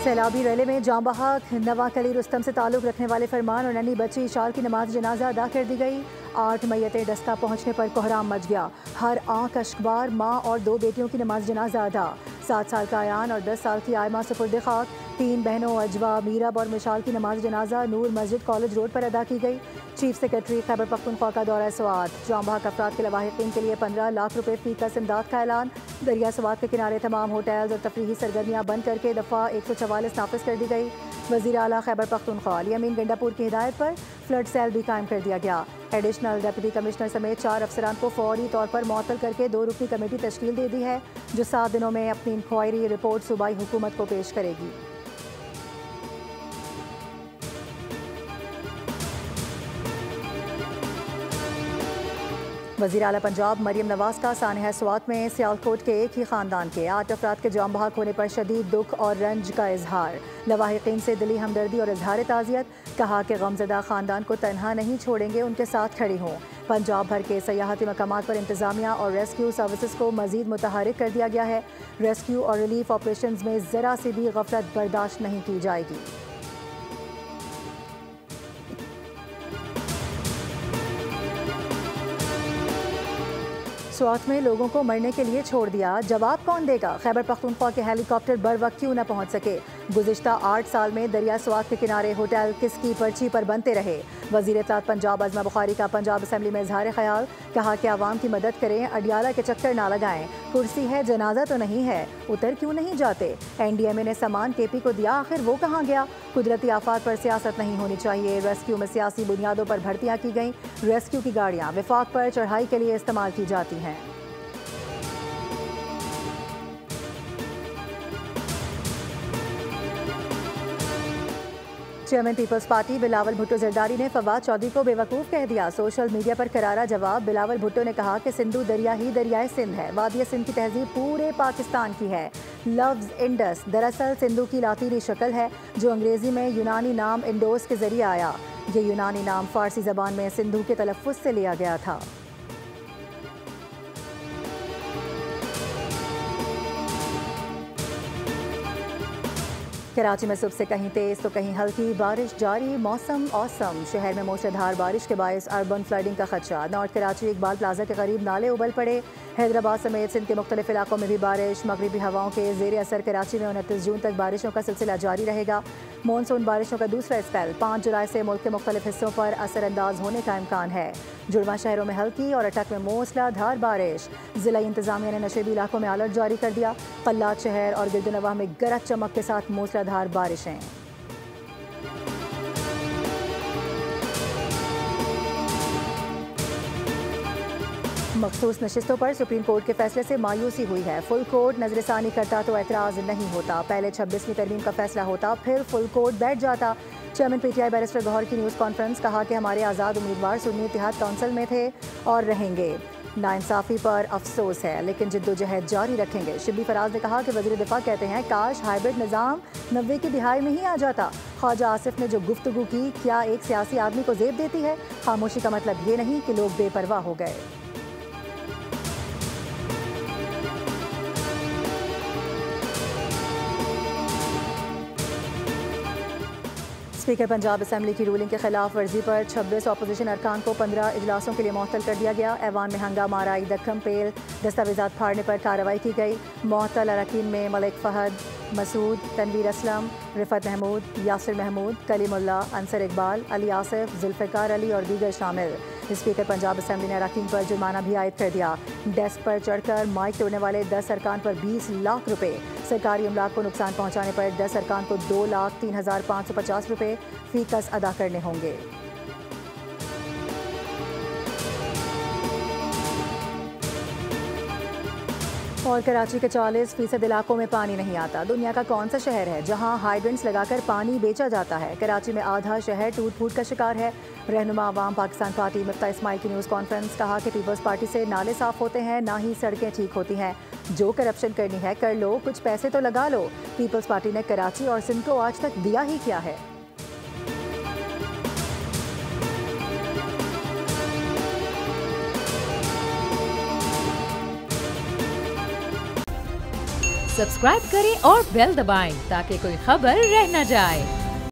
सैलाबी rally में जाम बहक नवा कली रुस्तम से ताल्लुक़ रखने वाले फरमान और नन्ही बच्ची इशार की नमाज जनाजा अदा कर दी गई। 8 मय्यतें डस्का पहुँचने पर कोहराम मच गया। हर आंख अश्कबार, माँ और 2 बेटियों की नमाज जनाजा अदा। 7 साल का आयान और 10 साल की आयमा सुपुर्द खाक। 3 बहनों अजवा, मीरब और मिशाल की नमाज जनाजा नूर मस्जिद कॉलेज रोड पर अदा की गई। चीफ सेक्रेटरी खैबर पख्तूनख्वा का दौरा स्वात। जाम बहक अफराद के लवाहिकीन के लिए 15 लाख रुपए फी का इमदाद का ऐलान। दरिया स्वात के किनारे तमाम होटल्स और तफरीही सरगर्मियाँ बंद करके दफ़ा 144 नाफिज कर दी गई। वज़ीर आला खैबर पख्तूनख्वा अली अमीन गंडापुर की हिदायत पर फ्लड सेल भी कायम कर दिया गया। एडिशनल डिप्टी कमिश्नर समेत 4 अफसरान को फौरी तौर पर मुअत्तल करके 2 रुकनी कमेटी तश्कील दे दी है, जो 7 दिनों में अपनी इंक्वायरी रिपोर्ट सूबाई हुकूमत को पेश करेगी। वज़ीर आला पंजाब मरियम नवाज का सानहा स्वात में सियालकोट के एक ही ख़ानदान के 8 अफराद के जाम बहक होने पर शदीद दुख और रंज का इजहार। लवाहिकीन से दिली हमदर्दी और इजहार ताज़ियत। कहा कि गमज़दा ख़ानदान को तनहा नहीं छोड़ेंगे, उनके साथ खड़ी हों। पंजाब भर के सयाहती मकामात पर इंतज़ामिया और रेस्क्यू सर्विसेज को मज़ीद मुतहरिक कर दिया गया है। रेस्क्यू और रिलीफ ऑपरेशन में ज़रा सी भी गफलत बर्दाश्त नहीं की जाएगी। स्वात में लोगों को मरने के लिए छोड़ दिया, जवाब कौन देगा? खैबर पख्तूनख्वा के हेलीकॉप्टर बर वक्त क्यों न पहुंच सके? गुज़िश्ता 8 साल में दरिया स्वात के किनारे होटल किसकी पर्ची पर बनते रहे? वज़ीर इत्तलात पंजाब अज़मा बुखारी का पंजाब असम्बली में इजहार ख्याल। कहा कि आवाम की मदद करें, अडियाला के चक्कर ना लगाएं। कुर्सी है, जनाजा तो नहीं है, उतर क्यों नहीं जाते? NDMA ने सामान KP को दिया, आखिर वो कहाँ गया? कुदरती आफात पर सियासत नहीं होनी चाहिए। रेस्क्यू में सियासी बुनियादों पर भर्तियाँ की गईं। रेस्क्यू की गाड़ियाँ विफाक पर चढ़ाई के लिए इस्तेमाल की जाती हैं। Chairman peoples party Bilawal Bhutto Zardari ने फवाद चौधरी को बेवकूफ़ कह दिया। सोशल मीडिया पर करारा जवाब। बिलावल भुट्टो ने कहा कि सिंधु दरिया ही दरियाए सिंध है। वादिया सिंध की तहजीब पूरे पाकिस्तान की है। लफ्ज़ इंडस दरअसल सिंधु की लातीनी शक्ल है, जो अंग्रेज़ी में यूनानी नाम इंडोस के जरिए आया। ये यूनानी नाम फ़ारसी ज़बान में सिंधु के तलफ़्फ़ुज़ से लिया गया था। कराची में सुबह से कहीं तेज तो कहीं हल्की बारिश जारी। मौसम औसम। शहर में मूसलाधार बारिश के बायस अर्बन फ्लडिंग का खदशा। नॉर्थ कराची इकबाल प्लाजा के करीब नाले उबल पड़े। हैदराबाद समेत सिंध के मुख्तलिफ इलाकों में भी बारिश। मगरिबी हवाओं के जेर असर कराची में 29 जून तक बारिशों का सिलसिला जारी रहेगा। मानसून बारिशों का दूसरा स्पेल 5 जुलाई से मुल्क के मुख्तलिफ हिस्सों पर असरअंदाज होने का इम्कान है। जुड़वा शहरों में हल्की और अटक में मूसलाधार बारिश। जिला इंतजामिया ने नशेबी इलाकों में अलर्ट जारी कर दिया। कल्लात शहर और गिरदनवाह में गरज चमक के साथ मूसलाधार बारिशें। मखसूस नशिस्तों पर सुप्रीम कोर्ट के फैसले से मायूसी हुई है। फुल कोर्ट नजरसानी करता तो एतराज़ नहीं होता। पहले 26वीं तरमीम का फैसला होता, फिर फुल कोर्ट बैठ जाता। चेयरमैन PTI बैरिस्टर गौहर की न्यूज़ कॉन्फ्रेंस। कहा कि हमारे आज़ाद उम्मीदवार सुन्नी इत्तेहाद काउंसिल में थे और रहेंगे। नाइंसाफ़ी पर अफसोस है, लेकिन जिद्दोजहद जारी रखेंगे। शिबली फराज ने कहा कि वज़ीर दिफा कहते हैं काश हाइब्रिड निज़ाम 90 की दिहाई में ही आ जाता। ख्वाजा आसिफ ने जो गुफ्तगू की, क्या एक सियासी आदमी को ज़ेब देती है? खामोशी का मतलब ये नहीं कि लोग बेपरवाह हो गए। स्पीकर पंजाब असम्बली की रूलिंग के खिलाफ वर्जी पर 26 अपोजिशन अरकान को 15 इजलासों के लिए मुअत्तल कर दिया गया। ऐवान में हंगामा आराई, दक्कम पेल, दस्तावेजात फाड़ने पर कार्रवाई की गई। मुअत्तल अरकान में मलिक फहद, मसूद, तनवीर असलम, रिफत महमूद, यासिर महमूद, कलीमुल्ला, अंसर इकबाल, अली आसिफ, जुल्फ़िकार अली और दीगर शामिल। स्पीकर पंजाब असम्बली ने अरकान पर जुर्माना भी आयद कर दिया। डेस्क पर चढ़कर माइक तोड़ने वाले 10 अरकान पर 20 लाख रुपए, सरकारी अमलाक को नुकसान पहुँचाने पर 10 अरकान को 2,03,550 रुपए फीकस अदा करने होंगे। और कराची के 40% इलाकों में पानी नहीं आता। दुनिया का कौन सा शहर है जहां हाइड्रेंट्स लगाकर पानी बेचा जाता है? कराची में आधा शहर टूट फूट का शिकार है। रहनुमा अवाम पाकिस्तान पार्टी मिफ्ता इस्माइल की न्यूज़ कॉन्फ्रेंस। कहा कि पीपल्स पार्टी से नाले साफ होते हैं, ना ही सड़कें ठीक होती हैं। जो करप्शन करनी है कर लो, कुछ पैसे तो लगा लो। पीपल्स पार्टी ने कराची और सिंध को आज तक दिया ही क्या है? सब्सक्राइब करें और बेल दबाएं ताकि कोई खबर रह न जाए।